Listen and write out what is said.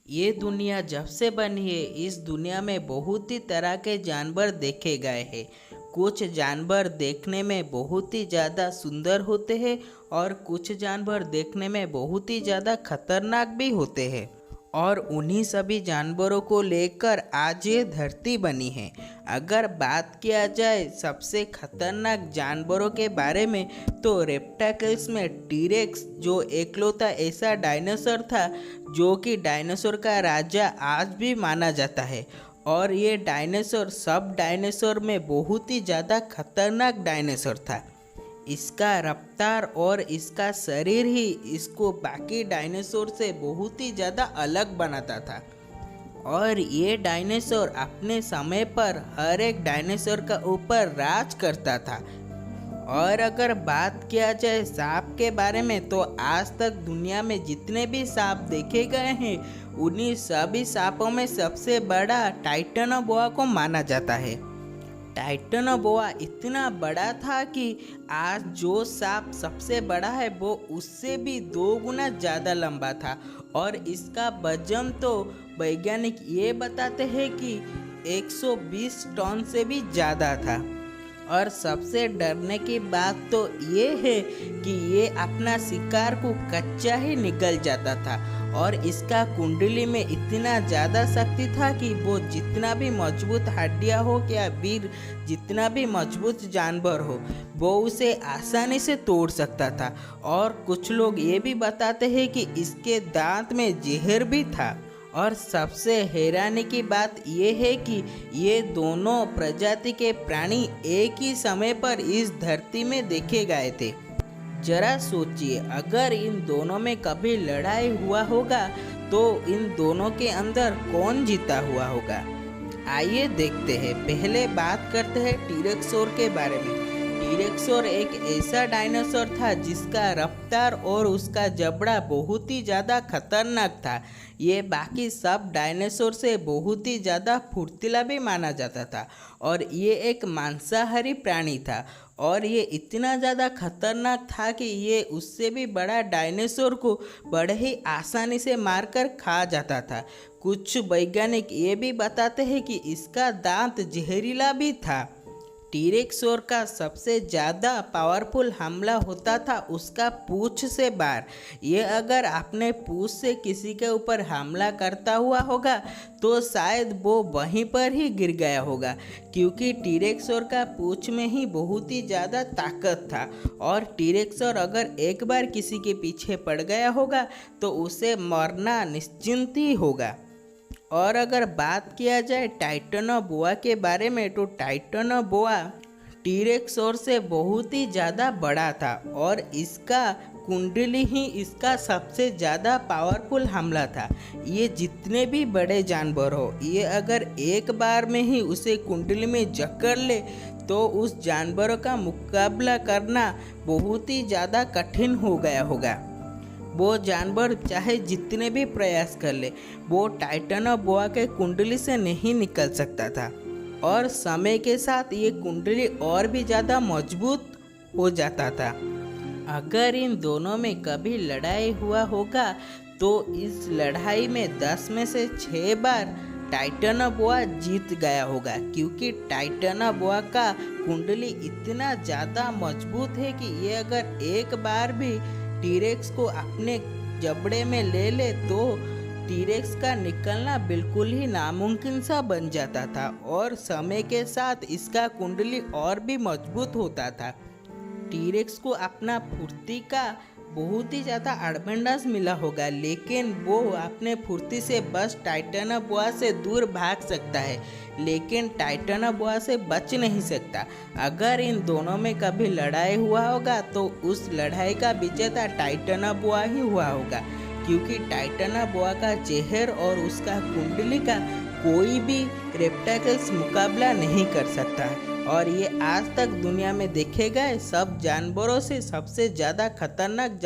ये दुनिया जब से बनी है इस दुनिया में बहुत ही तरह के जानवर देखे गए हैं। कुछ जानवर देखने में बहुत ही ज़्यादा सुंदर होते हैं और कुछ जानवर देखने में बहुत ही ज़्यादा खतरनाक भी होते हैं। और उन्हीं सभी जानवरों को लेकर आज ये धरती बनी है। अगर बात किया जाए सबसे खतरनाक जानवरों के बारे में तो रेप्टाइल्स में टीरेक्स जो एकलौता ऐसा डायनासोर था जो कि डायनासोर का राजा आज भी माना जाता है। और ये डायनासोर सब डायनासोर में बहुत ही ज़्यादा खतरनाक डायनासोर था। इसका रफ्तार और इसका शरीर ही इसको बाकी डायनासोर से बहुत ही ज़्यादा अलग बनाता था। और ये डायनासोर अपने समय पर हर एक डायनासोर का ऊपर राज करता था। और अगर बात किया जाए सांप के बारे में तो आज तक दुनिया में जितने भी सांप देखे गए हैं उन्हीं सभी सांपों में सबसे बड़ा टाइटनोबोआ को माना जाता है। टाइटनोबोआ इतना बड़ा था कि आज जो सांप सबसे बड़ा है वो उससे भी 2 गुना ज़्यादा लंबा था। और इसका वजन तो वैज्ञानिक ये बताते हैं कि 120 टन से भी ज़्यादा था। और सबसे डरने की बात तो ये है कि ये अपना शिकार को कच्चा ही निगल जाता था। और इसका कुंडली में इतना ज़्यादा शक्ति था कि वो जितना भी मजबूत हड्डियाँ हो या वीर जितना भी मजबूत जानवर हो वो उसे आसानी से तोड़ सकता था। और कुछ लोग ये भी बताते हैं कि इसके दांत में जहर भी था। और सबसे हैरानी की बात यह है कि ये दोनों प्रजाति के प्राणी एक ही समय पर इस धरती में देखे गए थे। जरा सोचिए अगर इन दोनों में कभी लड़ाई हुआ होगा तो इन दोनों के अंदर कौन जीता हुआ होगा। आइए देखते हैं। पहले बात करते हैं टीरेक्सोर के बारे में। टीरेक्सोर एक ऐसा डायनासोर था जिसका रफ्तार और उसका जबड़ा बहुत ही ज़्यादा खतरनाक था। ये बाकी सब डायनासोर से बहुत ही ज़्यादा फुर्तीला भी माना जाता था। और ये एक मांसाहारी प्राणी था। और ये इतना ज़्यादा खतरनाक था कि ये उससे भी बड़ा डायनासोर को बड़े ही आसानी से मारकर खा जाता था। कुछ वैज्ञानिक ये भी बताते हैं कि इसका दांत जहरीला भी था। टीरेक्सोर का सबसे ज़्यादा पावरफुल हमला होता था उसका पूंछ से बार। ये अगर अपने पूंछ से किसी के ऊपर हमला करता हुआ होगा तो शायद वो वहीं पर ही गिर गया होगा, क्योंकि टीरेक्सोर का पूंछ में ही बहुत ही ज़्यादा ताकत था। और टीरेक्सोर अगर एक बार किसी के पीछे पड़ गया होगा तो उसे मरना निश्चिंत ही होगा। और अगर बात किया जाए टाइटनोबोआ के बारे में तो टाइटनोबोआ टीरेक्सोर से बहुत ही ज़्यादा बड़ा था। और इसका कुंडली ही इसका सबसे ज़्यादा पावरफुल हमला था। ये जितने भी बड़े जानवर हो ये अगर एक बार में ही उसे कुंडली में जकड़ ले तो उस जानवरों का मुकाबला करना बहुत ही ज़्यादा कठिन हो गया होगा। वो जानवर चाहे जितने भी प्रयास कर ले वो टाइटनोबोआ के कुंडली से नहीं निकल सकता था। और समय के साथ ये कुंडली और भी ज़्यादा मजबूत हो जाता था। अगर इन दोनों में कभी लड़ाई हुआ होगा तो इस लड़ाई में 10 में से 6 बार टाइटनोबोआ जीत गया होगा, क्योंकि टाइटनोबोआ का कुंडली इतना ज़्यादा मजबूत है कि ये अगर एक बार भी टीरेक्स को अपने जबड़े में ले ले तो टीरेक्स का निकलना बिल्कुल ही नामुमकिन सा बन जाता था। और समय के साथ इसका कुंडली और भी मजबूत होता था। टीरेक्स को अपना फुर्ती का बहुत ही ज़्यादा एडवांटेज मिला होगा, लेकिन वो अपने फुर्ती से बस टाइटनोबोआ से दूर भाग सकता है लेकिन टाइटनोबोआ से बच नहीं सकता। अगर इन दोनों में कभी लड़ाई हुआ होगा तो उस लड़ाई का विजेता टाइटनोबोआ ही हुआ होगा, क्योंकि टाइटनोबोआ का जहर और उसका कुंडली का कोई भी रेप्टाइल्स मुकाबला नहीं कर सकता। और ये आज तक दुनिया में देखे गए सब जानवरों से सबसे ज़्यादा खतरनाक